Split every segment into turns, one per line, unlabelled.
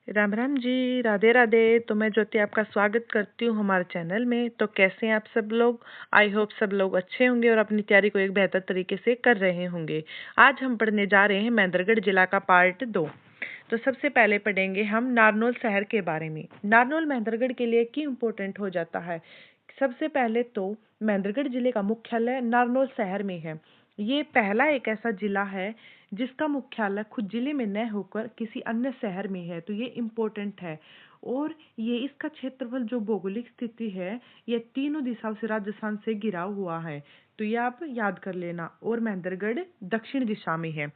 राम राम जी, राधे राधे। तो मैं ज्योति आपका स्वागत करती हूँ हमारे चैनल में। तो कैसे हैं आप सब लोग? आई होप सब लोग अच्छे होंगे और अपनी तैयारी को एक बेहतर तरीके से कर रहे होंगे। आज हम पढ़ने जा रहे हैं महेंद्रगढ़ जिला का पार्ट 2। तो सबसे पहले पढ़ेंगे हम नारनौल शहर के बारे में। नारनौल महेंद्रगढ़ के लिए क्यों इम्पोर्टेंट हो जाता है? सबसे पहले तो महेंद्रगढ़ जिले का मुख्यालय नारनौल शहर में है। ये पहला एक ऐसा जिला है जिसका मुख्यालय खुद जिले में न होकर किसी अन्य शहर में है, तो ये इम्पोर्टेंट है। और ये इसका क्षेत्रफल जो भौगोलिक स्थिति है, ये तीनों दिशाओं से राजस्थान से घिरा हुआ है, तो ये आप याद कर लेना। और महेंद्रगढ़ दक्षिण दिशा में है।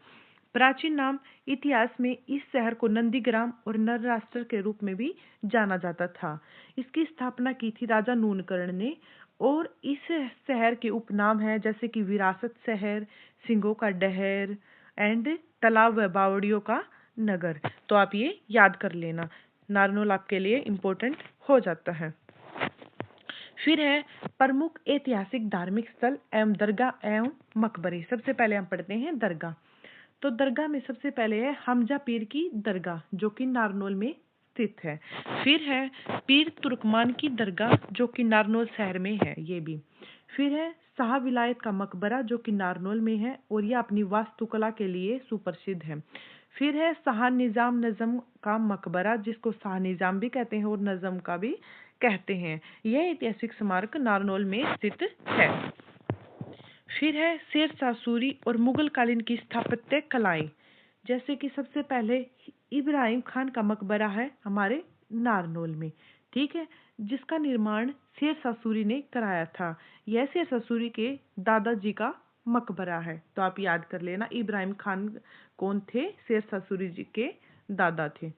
प्राचीन नाम इतिहास में इस शहर को नंदीग्राम और नर राष्ट्र के रूप में भी जाना जाता था। इसकी स्थापना की थी राजा नूनकर्ण ने। और इस शहर के उपनाम है जैसे कि विरासत शहर, सिंगों का डहर एंड तालाब व बावड़ियों का नगर। तो आप ये याद कर लेना, नारनौल आपके लिए इम्पोर्टेंट हो जाता है। फिर है प्रमुख ऐतिहासिक धार्मिक स्थल एवं दरगाह एवं मकबरे। सबसे पहले हम पढ़ते हैं दरगाह। तो दरगाह में सबसे पहले है हमजा पीर की दरगाह, जो कि नारनौल में स्थित है। फिर है पीर तुर्कमान की दरगाह, जो कि नारनौल शहर में है ये भी। फिर है शाह विलायत का मकबरा, जो कि नारनौल में है और यह अपनी वास्तुकला के लिए सुप्रसिद्ध है। फिर है शाह निजाम नजम का मकबरा, जिसको शाह निजाम भी कहते हैं और नजम का भी कहते हैं। यह ऐतिहासिक स्मारक नारनौल में स्थित है। फिर है शेरशाह सूरी और मुगल कालीन की स्थापत्य कलाएं, जैसे कि सबसे पहले इब्राहिम खान का मकबरा है हमारे नारनौल में, ठीक है, जिसका निर्माण शेरशाह सूरी ने कराया था। यह शेरशाह सूरी के दादाजी का मकबरा है, तो आप याद कर लेना इब्राहिम खान कौन थे, शेरशाह सूरी जी के दादा थे।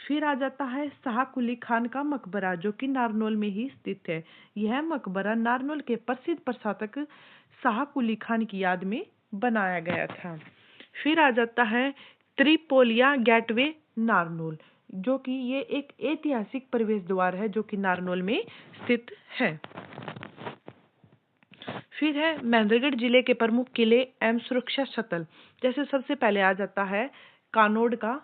फिर आ जाता है शाह कुली खान का मकबरा, जो कि नारनौल में ही स्थित है। यह मकबरा नारनौल के प्रसिद्ध प्रशासक शाह कुली खान की याद में बनाया गया था। फिर आ जाता है त्रिपोलिया गेटवे नारनौल, जो कि ये एक ऐतिहासिक प्रवेश द्वार है जो कि नारनौल में स्थित है। फिर है महेंद्रगढ़ जिले के प्रमुख किले एवं सुरक्षा स्थल, जैसे सबसे पहले आ जाता है कानोड़ का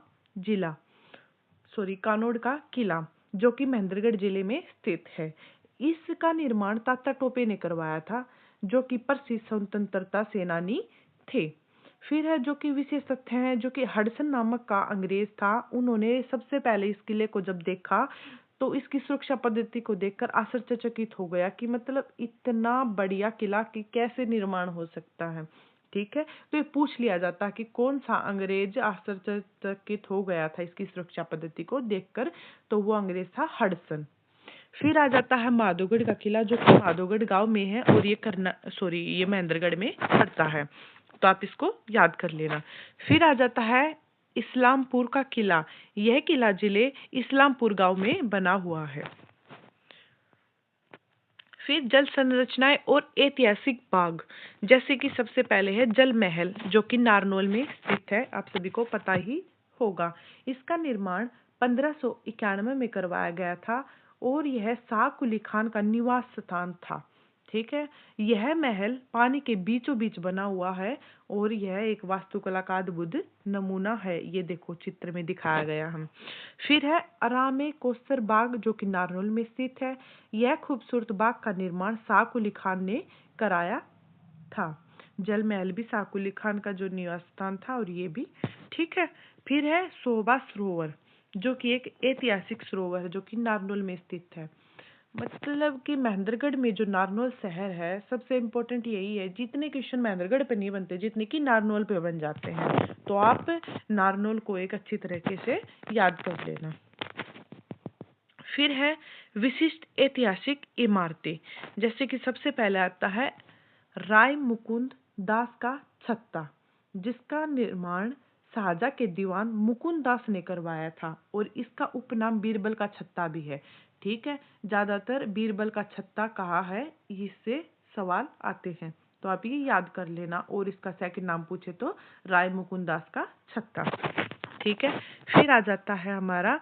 किला, जो कि महेंद्रगढ़ जिले में स्थित है। इसका निर्माण तात्या टोपे ने करवाया था, जो कि प्रसिद्ध स्वतंत्रता सेनानी थे। फिर है जो कि विशेष तथ्य है, जो कि हडसन नामक का अंग्रेज था, उन्होंने सबसे पहले इस किले को जब देखा तो इसकी सुरक्षा पद्धति को देखकर आश्चर्यचकित हो गया कि मतलब इतना बढ़िया किला की कैसे निर्माण हो सकता है। ठीक है, तो ये पूछ लिया जाता कि कौन सा अंग्रेज आश्चर्यचकित हो गया था इसकी सुरक्षा पद्धति को देखकर, तो वो अंग्रेज था हडसन। फिर आ जाता है माधोगढ़ का किला, जो कि माधोगढ़ गांव में है और ये महेंद्रगढ़ में पड़ता है, तो आप इसको याद कर लेना। फिर आ जाता है इस्लामपुर का किला। यह किला जिले इस्लामपुर गांव में बना हुआ है। फिर जल संरचनाएं और ऐतिहासिक बाग, जैसे कि सबसे पहले है जल महल, जो कि नारनौल में स्थित है, आप सभी को पता ही होगा। इसका निर्माण 1591 में करवाया गया था और यह शाह कुली खान का निवास स्थान था। ठीक है, यह महल पानी के बीचों बीच बना हुआ है और यह एक वास्तुकला का अद्भुत नमूना है। ये देखो चित्र में दिखाया गया हम। फिर है आरामे कोस्तर बाग, जो कि नारनौल में स्थित है। यह खूबसूरत बाग का निर्माण शाह कुली खान ने कराया था। जल महल भी शाह कुली खान का जो निवास स्थान था और ये भी, ठीक है। फिर है शोभा सरोवर, जो कि एक ऐतिहासिक सरोवर है जो कि नारनौल में स्थित है। मतलब कि महेंद्रगढ़ में जो नारनौल शहर है, सबसे इम्पोर्टेंट यही है, जितने क्वेश्चन महेंद्रगढ़ पे नहीं बनते जितने कि नारनौल पे बन जाते हैं, तो आप नारनौल को एक अच्छी तरीके से याद कर लेना। फिर है विशिष्ट ऐतिहासिक इमारतें, जैसे कि सबसे पहले आता है राय मुकुंद दास का छत्ता, जिसका निर्माण शाहजहां के दीवान मुकुंद दास ने करवाया था और इसका उपनाम बीरबल का छत्ता भी है। ठीक है, ज्यादातर बीरबल का छत्ता कहा है, इससे सवाल आते हैं, तो आप ये याद कर लेना। और इसका सेकंड नाम पूछे तो राय मुकुंद दास का छत्ता। ठीक है, फिर आ जाता है हमारा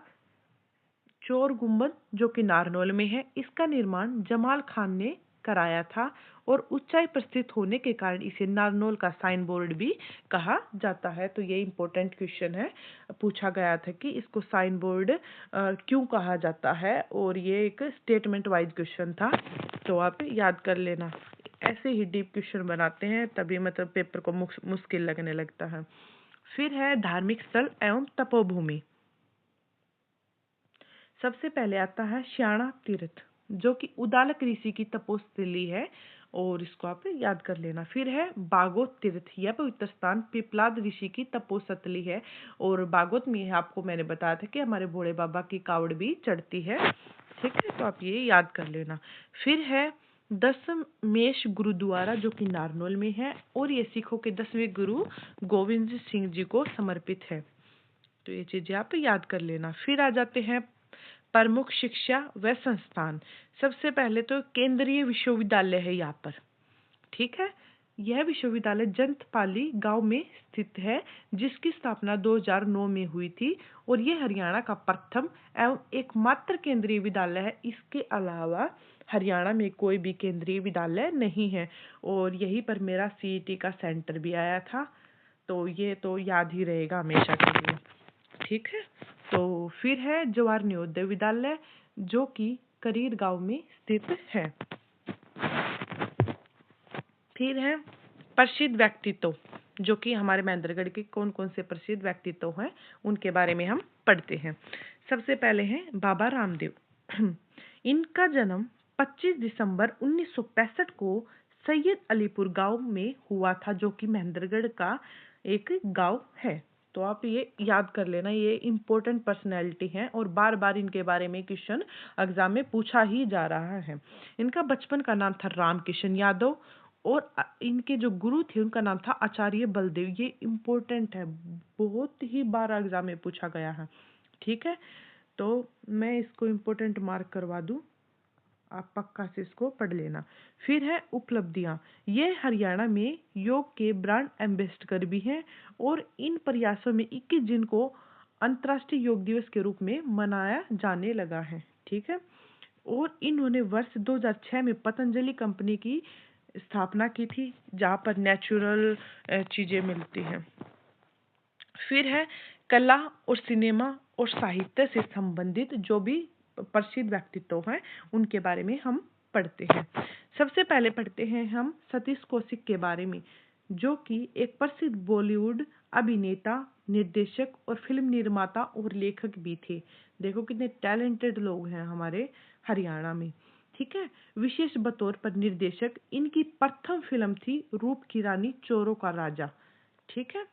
चोर गुम्बद, जो कि नारनौल में है। इसका निर्माण जमाल खान ने कराया था और ऊंचाई पर स्थित होने के कारण इसे नारनौल का साइन बोर्ड भी कहा जाता है। तो ये इम्पोर्टेंट क्वेश्चन है, पूछा गया था कि इसको साइन बोर्ड क्यों कहा जाता है, और ये एक स्टेटमेंट वाइज क्वेश्चन था, तो आप याद कर लेना। ऐसे ही डीप क्वेश्चन बनाते हैं तभी मतलब पेपर को मुश्किल लगने लगता है। फिर है धार्मिक स्थल एवं तपोभूमि। सबसे पहले आता है श्याणा तीर्थ, जो कि उदालक ऋषि की तपोस्थली है, और इसको आप याद कर लेना। फिर है बागोत तीर्थ, यह पवित्र स्थान पिपलाद ऋषि की तपोस्थली है, और बागोत में आपको मैंने बताया था कि हमारे भोले बाबा की कावड़ भी चढ़ती है। ठीक है, तो आप ये याद कर लेना। फिर है दशमेश गुरुद्वारा, जो कि नारनौल में है, और ये सिखों के 10वें गुरु गोविंद सिंह जी को समर्पित है। तो ये चीजें आप याद कर लेना। फिर आ जाते हैं प्रमुख शिक्षा व संस्थान। सबसे पहले तो केंद्रीय विश्वविद्यालय है यहाँ पर। ठीक है, यह विश्वविद्यालय जंतपाली गांव में स्थित है, जिसकी स्थापना 2009 में हुई थी, और यह हरियाणा का प्रथम एवं एकमात्र केंद्रीय विद्यालय है। इसके अलावा हरियाणा में कोई भी केंद्रीय विद्यालय नहीं है, और यहीं पर मेरा सीईटी का सेंटर भी आया था, तो ये तो याद ही रहेगा हमेशा के लिए। ठीक है, तो फिर है जवाहर नवोदय विद्यालय, जो कि करीर गांव में स्थित है। फिर है प्रसिद्ध व्यक्तित्व, जो कि हमारे महेंद्रगढ़ के कौन कौन से प्रसिद्ध व्यक्तित्व हैं उनके बारे में हम पढ़ते हैं। सबसे पहले हैं बाबा रामदेव। इनका जन्म 25 दिसंबर 1965 को सैयद अलीपुर गांव में हुआ था, जो कि महेंद्रगढ़ का एक गांव है। तो आप ये याद कर लेना, ये इम्पोर्टेंट पर्सनैलिटी हैं और बार बार इनके बारे में क्वेश्चन एग्जाम में पूछा ही जा रहा है। इनका बचपन का नाम था रामकिशन यादव, और इनके जो गुरु थे उनका नाम था आचार्य बलदेव। ये इम्पोर्टेंट है, बहुत ही बार एग्जाम में पूछा गया है। ठीक है, तो मैं इसको इम्पोर्टेंट मार्क करवा दूं, आप पक्का से इसको पढ़ लेना। फिर है उपलब्धियां। ये हरियाणा में योग के ब्रांड एम्बेसडर भी हैं, और इन प्रयासों में 21 जून को अंतर्राष्ट्रीय योग दिवस के रूप में मनाया जाने लगा है। ठीक है, और इन्होंने वर्ष 2006 में पतंजलि कंपनी की स्थापना की थी, जहाँ पर नेचुरल चीजें मिलती हैं। फिर है कला और सिनेमा और साहित्य से संबंधित जो भी प्रसिद्ध व्यक्तित्व हैं उनके बारे में हम पढ़ते हैं। सबसे पहले पढ़ते हैं हम सतीश कौशिक के बारे में, जो कि एक प्रसिद्ध बॉलीवुड अभिनेता, निर्देशक और फिल्म निर्माता और लेखक भी थे। देखो कितने टैलेंटेड लोग हैं हमारे हरियाणा में। ठीक है, विशेष बतौर पर निर्देशक इनकी प्रथम फिल्म थी रूप की रानी चोरों का राजा। ठीक है,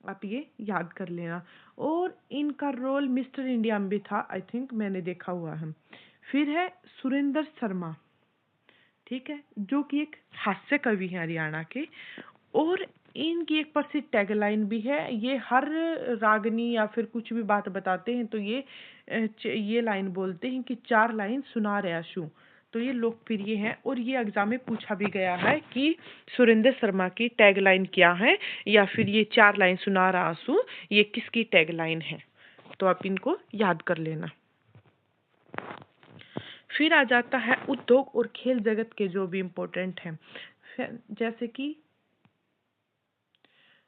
आप ये याद कर लेना। और इनका रोल मिस्टर इंडिया में भी था, आई थिंक मैंने देखा हुआ है। फिर है सुरेंद्र शर्मा, ठीक है, जो कि एक हास्य कवि है हरियाणा के, और इनकी एक प्रसिद्ध टैगलाइन भी है। ये हर रागनी या फिर कुछ भी बात बताते हैं तो ये लाइन बोलते हैं कि 4 लाइन सुना रहा शू। तो ये लोकप्रिय है, और ये एग्जाम में पूछा भी गया है कि सुरेंद्र शर्मा की टैगलाइन क्या है, या फिर ये 4 लाइन सुना रहा शू ये किसकी टैगलाइन है। तो आप इनको याद कर लेना। फिर आ जाता है उद्योग और खेल जगत के जो भी इम्पोर्टेंट हैं, जैसे कि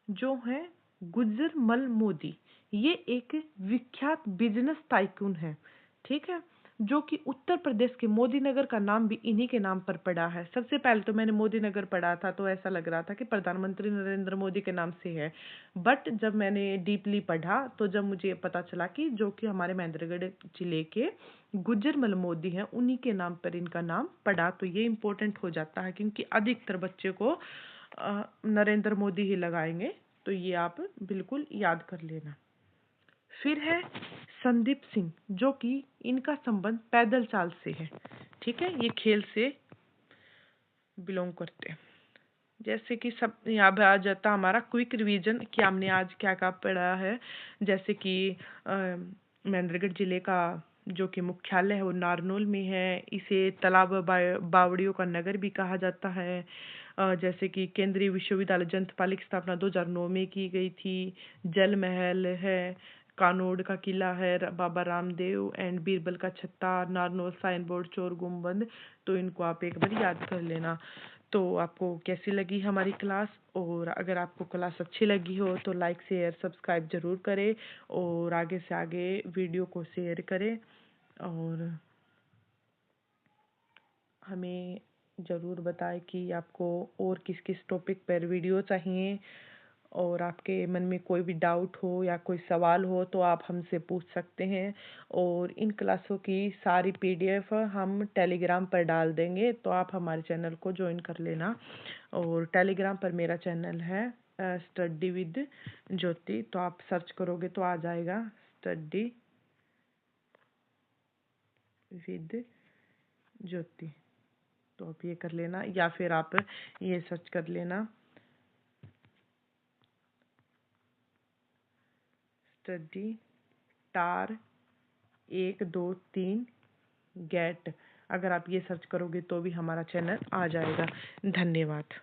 जो है गुजरमल मोदी। ये एक विख्यात बिजनेस टाइकून है। ठीक है, जो कि उत्तर प्रदेश के मोदी नगर का नाम भी इन्हीं के नाम पर पड़ा है। सबसे पहले तो मैंने मोदी नगर पढ़ा था तो ऐसा लग रहा था कि प्रधानमंत्री नरेंद्र मोदी के नाम से है, बट जब मैंने डीपली पढ़ा तो जब मुझे पता चला कि जो कि हमारे महेंद्रगढ़ जिले के गुजरमल मोदी हैं उन्हीं के नाम पर इनका नाम पड़ा। तो ये इम्पोर्टेंट हो जाता है, क्योंकि अधिकतर बच्चे को नरेंद्र मोदी ही लगाएंगे, तो ये आप बिल्कुल याद कर लेना। फिर है संदीप सिंह, जो कि इनका संबंध पैदल चाल से है। ठीक है, ये खेल से बिलोंग करते हैं। जैसे कि सब यहाँ पे आ जाता हमारा क्विक रिवीजन कि हमने आज क्या क्या पढ़ा है। जैसे कि महेंद्रगढ़ जिले का जो कि मुख्यालय है वो नारनौल में है। इसे तालाब बावड़ियों का नगर भी कहा जाता है। जैसे कि केंद्रीय विश्वविद्यालय जंतपाली की स्थापना 2009 में की गई थी। जल महल है, कानोड़ का किला है, बाबा रामदेव एंड बीरबल का छत्ता, नारनौल साइन बोर्ड, चोर गुम्बद। तो इनको आप एक बार याद कर लेना। तो आपको कैसी लगी हमारी क्लास, और अगर आपको क्लास अच्छी लगी हो तो लाइक शेयर सब्सक्राइब ज़रूर करें, और आगे से आगे वीडियो को शेयर करें, और हमें ज़रूर बताएं कि आपको और किस किस टॉपिक पर वीडियो चाहिए, और आपके मन में कोई भी डाउट हो या कोई सवाल हो तो आप हमसे पूछ सकते हैं। और इन क्लासों की सारी पीडीएफ हम टेलीग्राम पर डाल देंगे, तो आप हमारे चैनल को ज्वाइन कर लेना। और टेलीग्राम पर मेरा चैनल है स्टडी विद ज्योति, तो आप सर्च करोगे तो आ जाएगा स्टडी विद ज्योति। तो आप ये कर लेना, या फिर आप ये सर्च कर लेना स्टडी टार 1 2 3 गेट। अगर आप ये सर्च करोगे तो भी हमारा चैनल आ जाएगा। धन्यवाद।